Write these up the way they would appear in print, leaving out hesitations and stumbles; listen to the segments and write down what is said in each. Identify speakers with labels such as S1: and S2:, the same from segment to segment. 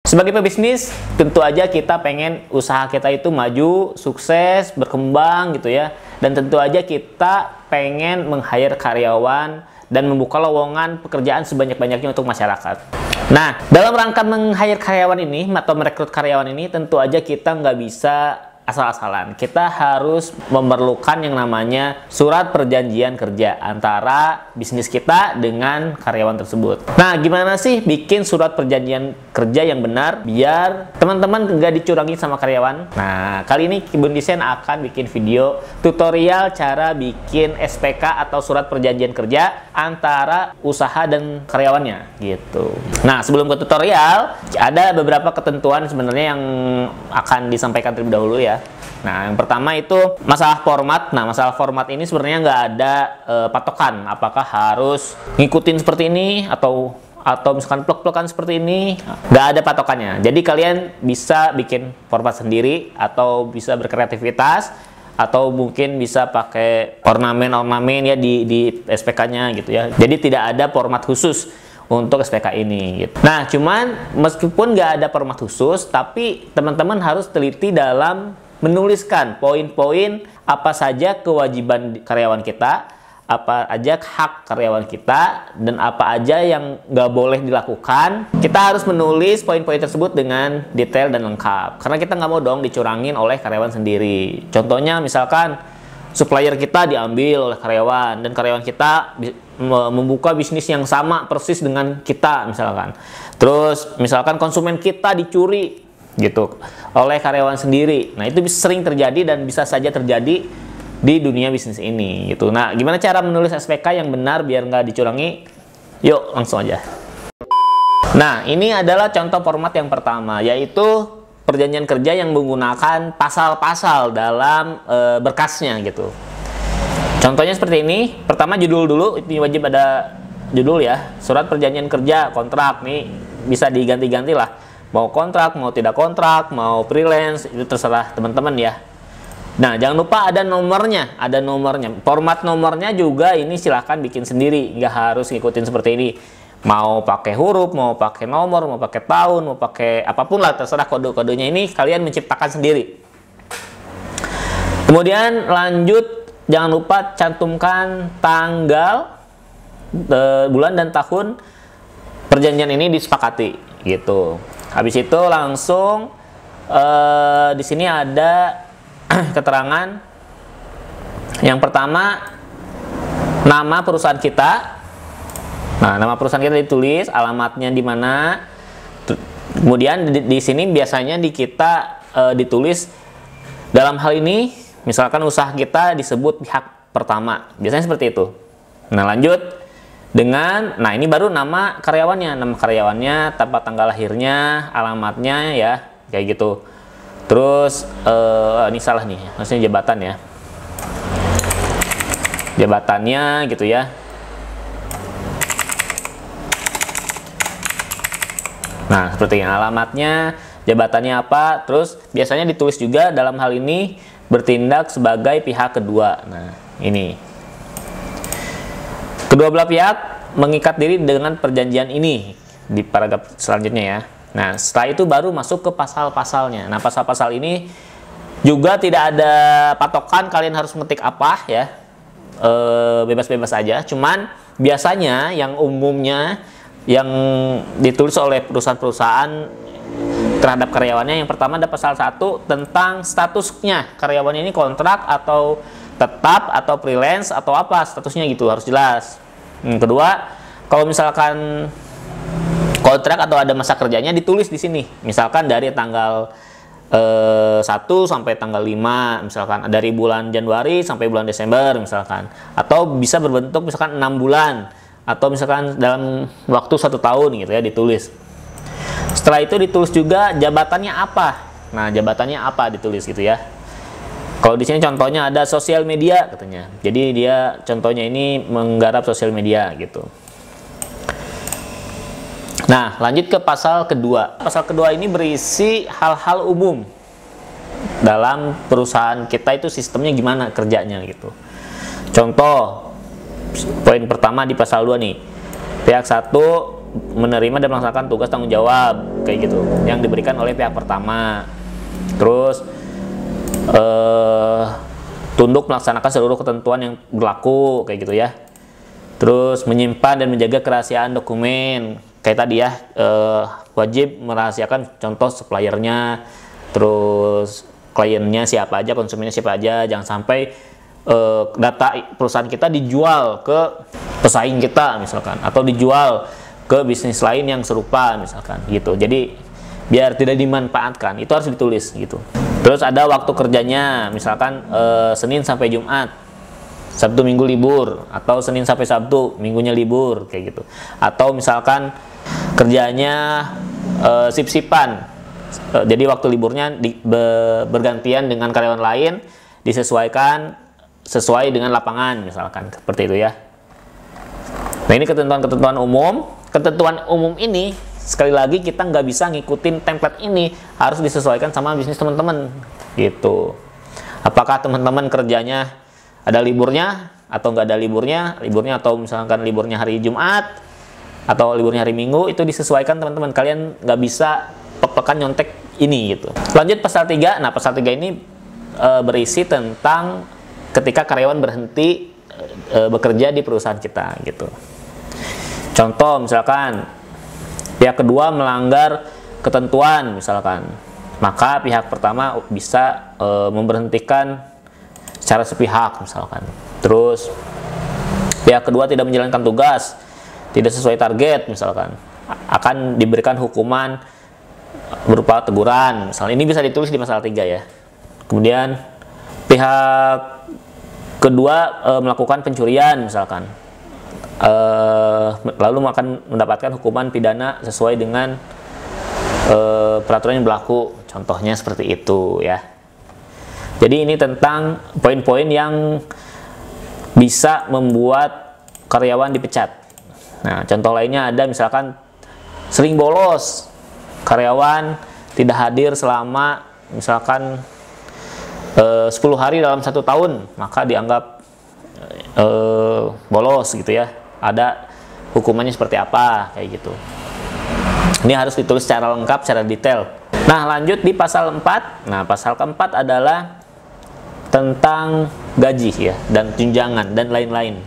S1: Sebagai pebisnis, tentu aja kita pengen usaha kita itu maju, sukses, berkembang gitu ya. Dan tentu aja kita pengen meng-hire karyawan dan membuka lowongan pekerjaan sebanyak-banyaknya untuk masyarakat. Nah, dalam rangka meng-hire karyawan ini atau merekrut karyawan ini, tentu aja kita nggak bisa asal-asalan. Kita harus memerlukan yang namanya surat perjanjian kerja antara bisnis kita dengan karyawan tersebut. Nah, gimana sih bikin surat perjanjian kerja yang benar biar teman-teman nggak dicurangi sama karyawan? Nah, kali ini Kebun Desain akan bikin video tutorial cara bikin SPK atau surat perjanjian kerja antara usaha dan karyawannya gitu. Nah, sebelum ke tutorial, ada beberapa ketentuan sebenarnya yang akan disampaikan terlebih dahulu ya. Nah, yang pertama itu masalah format. Nah, masalah format ini sebenarnya nggak ada patokan. Apakah harus ngikutin seperti ini atau misalkan plek-plekan seperti ini, nggak ada patokannya. Jadi kalian bisa bikin format sendiri atau bisa berkreativitas atau mungkin bisa pakai ornamen-ornamen ya di SPK-nya gitu ya. Jadi tidak ada format khusus untuk SPK ini gitu. Nah, cuman meskipun nggak ada format khusus, tapi teman-teman harus teliti dalam menuliskan poin-poin apa saja kewajiban karyawan kita, apa aja hak karyawan kita, dan apa aja yang nggak boleh dilakukan. Kita harus menulis poin-poin tersebut dengan detail dan lengkap. Karena kita nggak mau dong dicurangin oleh karyawan sendiri. Contohnya misalkan supplier kita diambil oleh karyawan, dan karyawan kita membuka bisnis yang sama persis dengan kita misalkan. Terus misalkan konsumen kita dicuri gitu oleh karyawan sendiri. Nah, itu sering terjadi dan bisa saja terjadi di dunia bisnis ini gitu. Nah, gimana cara menulis SPK yang benar biar nggak dicurangi? Yuk, langsung aja. Nah, ini adalah contoh format yang pertama, yaitu perjanjian kerja yang menggunakan pasal-pasal dalam berkasnya gitu. Contohnya seperti ini. Pertama judul dulu, ini wajib ada judul ya. Surat perjanjian kerja, kontrak nih bisa diganti-ganti lah. Mau kontrak, mau tidak kontrak, mau freelance, itu terserah teman-teman ya. Nah, jangan lupa ada nomornya, Format nomornya juga ini silahkan bikin sendiri, nggak harus ngikutin seperti ini. Mau pakai huruf, mau pakai nomor, mau pakai tahun, mau pakai apapun lah, terserah kode-kodenya ini kalian menciptakan sendiri. Kemudian lanjut, jangan lupa cantumkan tanggal, bulan dan tahun perjanjian ini disepakati gitu. Habis itu langsung di sini ada keterangan. Yang pertama, nama perusahaan kita. Nah, nama perusahaan kita ditulis, alamatnya di mana. Kemudian di sini biasanya kita ditulis dalam hal ini, misalkan usaha kita disebut pihak pertama. Biasanya seperti itu. Nah, lanjut dengan, nah ini baru nama karyawannya, tempat tanggal lahirnya, alamatnya ya, kayak gitu. Terus ini salah nih, maksudnya jabatan ya, jabatannya gitu ya. Nah, seperti yang alamatnya, jabatannya apa, terus biasanya ditulis juga dalam hal ini bertindak sebagai pihak kedua. Nah, ini. Kedua belah pihak mengikat diri dengan perjanjian ini di paragraf selanjutnya ya. Nah, setelah itu baru masuk ke pasal-pasalnya. Nah, pasal-pasal ini juga tidak ada patokan kalian harus mengetik apa ya. Bebas-bebas aja. Cuman biasanya yang umumnya yang ditulis oleh perusahaan-perusahaan terhadap karyawannya, yang pertama ada pasal 1 tentang statusnya. Karyawannya ini kontrak atau tetap atau freelance atau apa statusnya gitu, harus jelas. Kedua, kalau misalkan kontrak atau ada masa kerjanya ditulis di sini. Misalkan dari tanggal 1 sampai tanggal 5, misalkan dari bulan Januari sampai bulan Desember misalkan. Atau bisa berbentuk misalkan 6 bulan atau misalkan dalam waktu 1 tahun gitu ya, ditulis. Setelah itu ditulis juga jabatannya apa. Nah, jabatannya apa ditulis gitu ya. Kalau di sini contohnya ada sosial media katanya. Jadi dia contohnya ini menggarap sosial media gitu. Nah, lanjut ke pasal kedua. Pasal kedua ini berisi hal-hal umum. Dalam perusahaan kita itu sistemnya gimana kerjanya gitu. Contoh, poin pertama di pasal 2 nih. Pihak 1 menerima dan melaksanakan tugas tanggung jawab kayak gitu yang diberikan oleh pihak pertama. Terus tunduk melaksanakan seluruh ketentuan yang berlaku kayak gitu ya. Terus menyimpan dan menjaga kerahasiaan dokumen kayak tadi ya, wajib merahasiakan contoh suppliernya, terus kliennya siapa aja, konsumennya siapa aja, jangan sampai data perusahaan kita dijual ke pesaing kita misalkan, atau dijual ke bisnis lain yang serupa misalkan gitu. Jadi biar tidak dimanfaatkan, itu harus ditulis gitu. Terus ada waktu kerjanya, misalkan Senin sampai Jumat, Sabtu Minggu libur, atau Senin sampai Sabtu, Minggunya libur kayak gitu. Atau misalkan kerjanya sip-sipan, jadi waktu liburnya bergantian dengan karyawan lain, disesuaikan sesuai dengan lapangan misalkan, seperti itu ya. Nah, ini ketentuan-ketentuan umum. Ketentuan umum ini sekali lagi kita nggak bisa ngikutin template ini, harus disesuaikan sama bisnis teman-teman gitu. Apakah teman-teman kerjanya ada liburnya atau nggak ada liburnya, atau misalkan liburnya hari Jumat atau liburnya hari Minggu, itu disesuaikan teman-teman. Kalian nggak bisa pek-pekan nyontek ini gitu. Lanjut pasal 3. Nah, pasal 3 ini berisi tentang ketika karyawan berhenti bekerja di perusahaan kita gitu. Contoh misalkan pihak kedua melanggar ketentuan misalkan, maka pihak pertama bisa memberhentikan secara sepihak misalkan. Terus pihak kedua tidak menjalankan tugas, tidak sesuai target misalkan, akan diberikan hukuman berupa teguran misalnya. Ini bisa ditulis di pasal 3 ya. Kemudian pihak kedua melakukan pencurian misalkan, lalu akan mendapatkan hukuman pidana sesuai dengan peraturan yang berlaku, contohnya seperti itu ya. Jadi ini tentang poin-poin yang bisa membuat karyawan dipecat. Nah, contoh lainnya ada misalkan sering bolos, karyawan tidak hadir selama misalkan 10 hari dalam 1 tahun, maka dianggap bolos gitu ya. Ada hukumannya seperti apa kayak gitu. Ini harus ditulis secara lengkap, secara detail. Nah, lanjut di pasal 4. Nah, pasal keempat adalah tentang gaji ya, dan tunjangan dan lain-lain.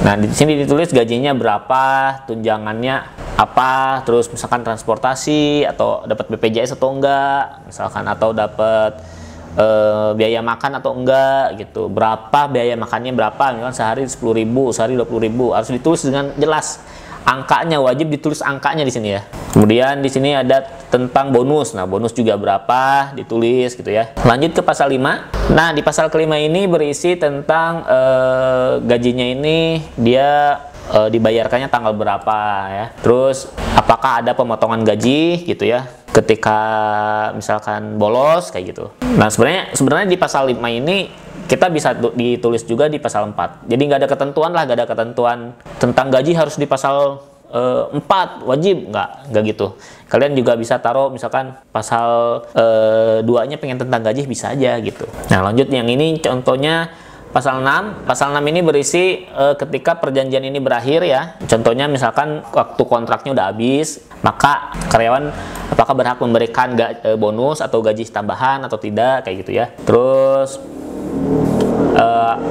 S1: Nah, di sini ditulis gajinya berapa, tunjangannya apa, terus misalkan transportasi atau dapat BPJS atau enggak, misalkan, atau dapat biaya makan atau enggak gitu. Berapa biaya makannya berapa, misalkan sehari 10.000, sehari 20.000, harus ditulis dengan jelas. Angkanya wajib ditulis angkanya di sini ya. Kemudian di sini ada tentang bonus. Nah, bonus juga berapa ditulis gitu ya. Lanjut ke pasal 5. Nah, di pasal kelima ini berisi tentang gajinya ini dia dibayarkannya tanggal berapa ya. Terus apakah ada pemotongan gaji gitu ya ketika misalkan bolos kayak gitu. Nah, sebenarnya di pasal 5 ini kita bisa ditulis juga di pasal 4. Jadi nggak ada ketentuan lah, nggak ada ketentuan tentang gaji harus di pasal 4 wajib, nggak gitu. Kalian juga bisa taruh misalkan pasal 2-nya pengen tentang gaji, bisa aja gitu. Nah, lanjut yang ini contohnya pasal 6. Pasal 6 ini berisi ketika perjanjian ini berakhir ya. Contohnya misalkan waktu kontraknya udah habis, maka karyawan apakah berhak memberikan bonus atau gaji tambahan atau tidak kayak gitu ya. Terus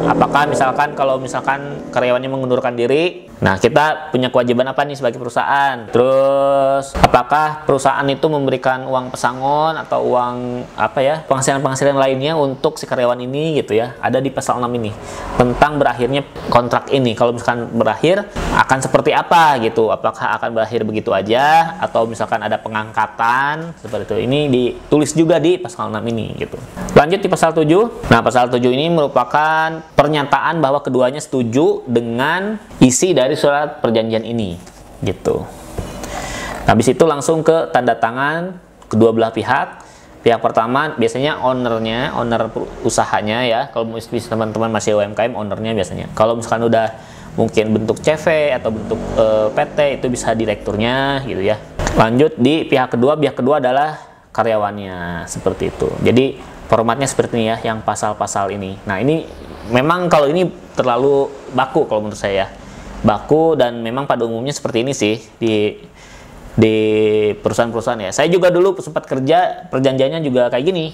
S1: apakah misalkan kalau misalkan karyawannya mengundurkan diri, nah kita punya kewajiban apa nih sebagai perusahaan. Terus apakah perusahaan itu memberikan uang pesangon atau uang apa ya, penghasilan lainnya untuk si karyawan ini gitu ya. Ada di pasal 6 ini tentang berakhirnya kontrak ini. Kalau misalkan berakhir akan seperti apa gitu, apakah akan berakhir begitu aja atau misalkan ada pengangkatan seperti itu. Ini ditulis juga di pasal 6 ini gitu. Lanjut di pasal 7. Nah, pasal 7 ini merupakan pernyataan bahwa keduanya setuju dengan isi dari surat perjanjian ini gitu. Habis itu langsung ke tanda tangan kedua belah pihak. Pihak pertama biasanya owner usahanya ya. Kalau teman-teman masih UMKM, ownernya biasanya. Kalau misalkan udah mungkin bentuk CV atau bentuk PT, itu bisa direkturnya gitu ya. Lanjut di pihak kedua adalah karyawannya, seperti itu. Jadi formatnya seperti ini ya, yang pasal-pasal ini. Nah, ini memang kalau ini terlalu baku kalau menurut saya. baku, dan memang pada umumnya seperti ini sih di perusahaan-perusahaan ya. Saya juga dulu sempat kerja, perjanjiannya juga kayak gini,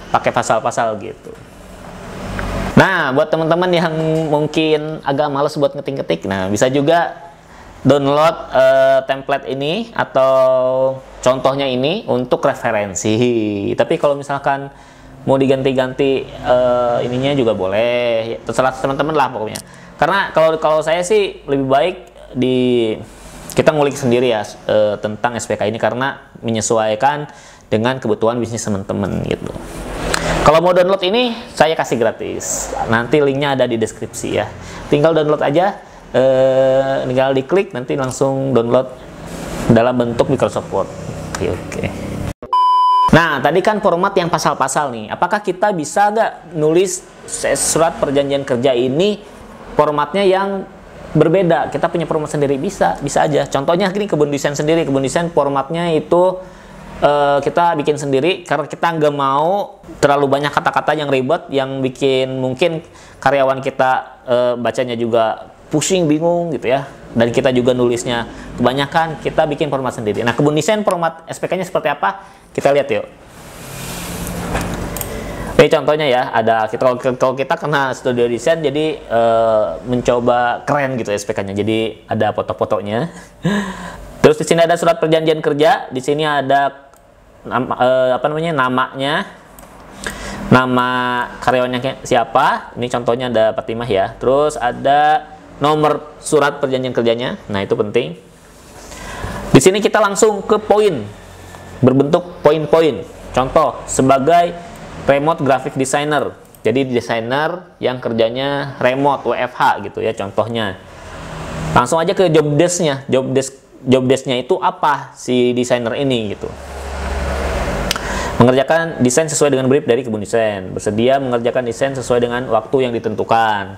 S1: pakai pasal-pasal gitu. Nah, buat teman-teman yang mungkin agak males buat ngetik-ngetik, nah bisa juga download template ini atau contohnya ini untuk referensi. Tapi kalau misalkan mau diganti-ganti ininya juga boleh, terserah teman-teman lah pokoknya. Karena kalau saya sih lebih baik kita ngulik sendiri ya tentang SPK ini, karena menyesuaikan dengan kebutuhan bisnis teman-teman gitu. Kalau mau download ini saya kasih gratis, nanti linknya ada di deskripsi ya. Tinggal download aja, tinggal diklik nanti langsung download dalam bentuk Microsoft Word. Oke. Nah, tadi kan format yang pasal-pasal nih. Apakah kita bisa nggak nulis surat perjanjian kerja ini formatnya yang berbeda? Kita punya format sendiri, bisa aja. Contohnya gini, kebun desain sendiri. Kebun desain formatnya itu kita bikin sendiri karena kita nggak mau terlalu banyak kata-kata yang ribet, yang bikin mungkin karyawan kita bacanya juga pusing, bingung gitu ya. Dan kita juga nulisnya kebanyakan, kita bikin format sendiri. Nah, kebun desain format SPK-nya seperti apa? Kita lihat yuk. Ini contohnya ya, ada kalau kita kena studio desain, jadi mencoba keren gitu SPK-nya. Jadi ada foto-fotonya. Terus di sini ada surat perjanjian kerja. Di sini ada namanya, nama karyawannya siapa. Ini contohnya ada Fatimah ya. Terus ada nomor surat perjanjian kerjanya. Nah, itu penting. Di sini kita langsung ke poin, berbentuk poin-poin. Contoh, sebagai remote graphic designer. Jadi desainer yang kerjanya remote, WFH gitu ya contohnya. Langsung aja ke job desk-nya. Job desk-nya itu apa si desainer ini gitu. Mengerjakan desain sesuai dengan brief dari kebun desain. Bersedia mengerjakan desain sesuai dengan waktu yang ditentukan.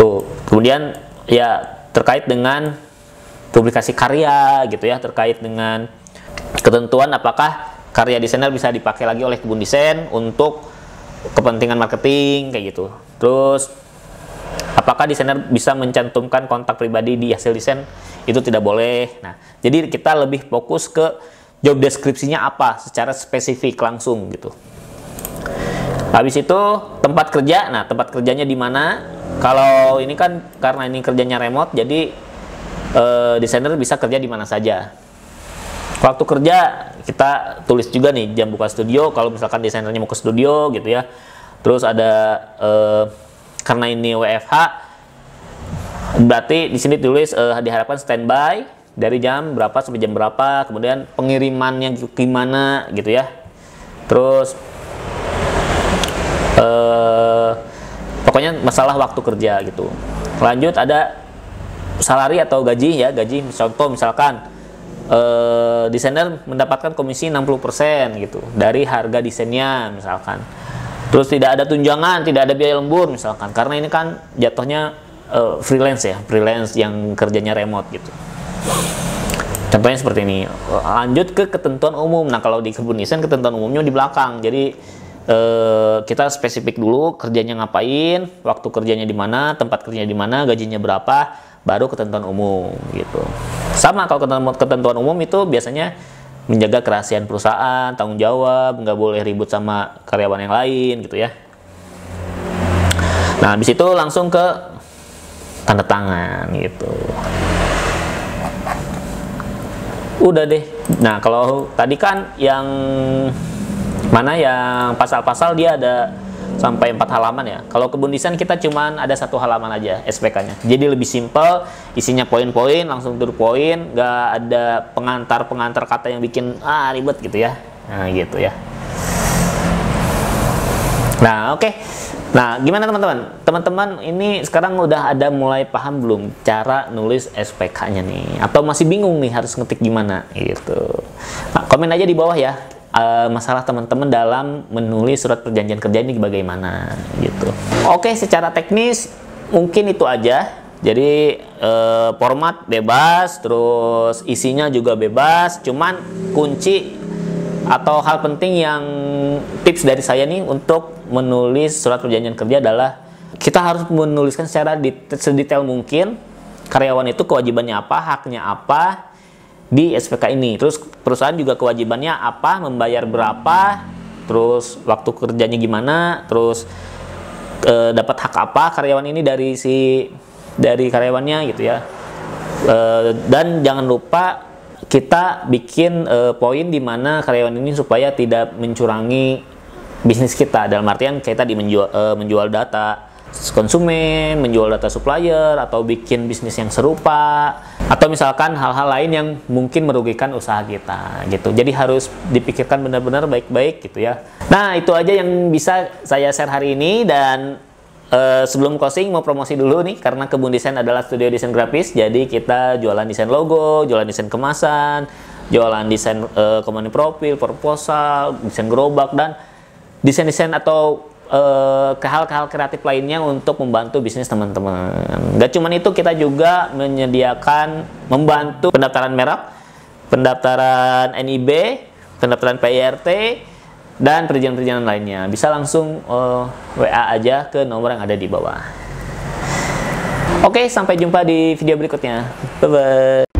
S1: Tuh. Kemudian ya terkait dengan publikasi karya gitu ya, terkait dengan ketentuan apakah karya desainer bisa dipakai lagi oleh kebun desain untuk kepentingan marketing kayak gitu. Terus apakah desainer bisa mencantumkan kontak pribadi di hasil desain? Itu tidak boleh. Nah, jadi kita lebih fokus ke job deskripsinya apa secara spesifik langsung gitu. Habis itu tempat kerja. Nah, tempat kerjanya di mana? Kalau ini kan karena ini kerjanya remote, jadi desainer bisa kerja di mana saja. Waktu kerja kita tulis juga nih jam buka studio kalau misalkan desainernya mau ke studio gitu ya. Terus ada karena ini WFH, berarti di sini tulis diharapkan standby dari jam berapa sampai jam berapa, kemudian pengirimannya gimana gitu ya. Terus pokoknya masalah waktu kerja gitu. Lanjut ada salary atau gaji ya, gaji. Contoh misalkan desainer mendapatkan komisi 60% gitu dari harga desainnya misalkan. Terus tidak ada tunjangan, tidak ada biaya lembur misalkan, karena ini kan jatuhnya freelance ya, freelance yang kerjanya remote gitu. Contohnya seperti ini. Lanjut ke ketentuan umum. Nah, kalau di kebun desain ketentuan umumnya di belakang. Jadi kita spesifik dulu kerjanya ngapain, waktu kerjanya di mana, tempat kerjanya di mana, gajinya berapa, baru ketentuan umum gitu. Sama kalau ketentuan umum itu biasanya menjaga kerahasiaan perusahaan, tanggung jawab, nggak boleh ribut sama karyawan yang lain gitu ya. Nah, habis itu langsung ke tanda tangan gitu. Udah deh. Nah, kalau tadi kan yang mana yang pasal-pasal dia ada sampai 4 halaman ya. Kalau kebun desain kita cuman ada 1 halaman aja SPK-nya. Jadi lebih simpel, isinya poin-poin, langsung to the point, nggak ada pengantar-pengantar kata yang bikin ribet gitu ya. Nah, gitu ya. Nah, oke. Nah, gimana teman-teman? Teman-teman ini sekarang udah ada mulai paham belum cara nulis SPK-nya nih? Atau masih bingung nih harus ngetik gimana gitu? Nah, komen aja di bawah ya. Masalah teman-teman dalam menulis surat perjanjian kerja ini bagaimana gitu. Oke, secara teknis mungkin itu aja. Jadi format bebas, terus isinya juga bebas. Cuman kunci atau hal penting yang tips dari saya nih untuk menulis surat perjanjian kerja adalah kita harus menuliskan secara sedetail mungkin, karyawan itu kewajibannya apa, haknya apa di SPK ini. Terus perusahaan juga kewajibannya apa, membayar berapa, terus waktu kerjanya gimana, terus dapat hak apa karyawan ini dari karyawannya gitu ya. Dan jangan lupa kita bikin poin di mana karyawan ini supaya tidak mencurangi bisnis kita, dalam artian kayak tadi menjual data konsumen, menjual data supplier, atau bikin bisnis yang serupa, atau misalkan hal-hal lain yang mungkin merugikan usaha kita gitu. Jadi harus dipikirkan benar-benar baik-baik gitu ya. Nah, itu aja yang bisa saya share hari ini. Dan sebelum closing mau promosi dulu nih, karena Kebun Desain adalah studio desain grafis. Jadi kita jualan desain logo, jualan desain kemasan, jualan desain company profil, proposal, desain gerobak, dan desain-desain atau hal-hal kreatif lainnya untuk membantu bisnis teman-teman. Gak cuman itu, kita juga menyediakan membantu pendaftaran merek, pendaftaran NIB, pendaftaran PIRT, dan perizinan-perizinan lainnya. Bisa langsung WA aja ke nomor yang ada di bawah. Oke, sampai jumpa di video berikutnya. Bye-bye.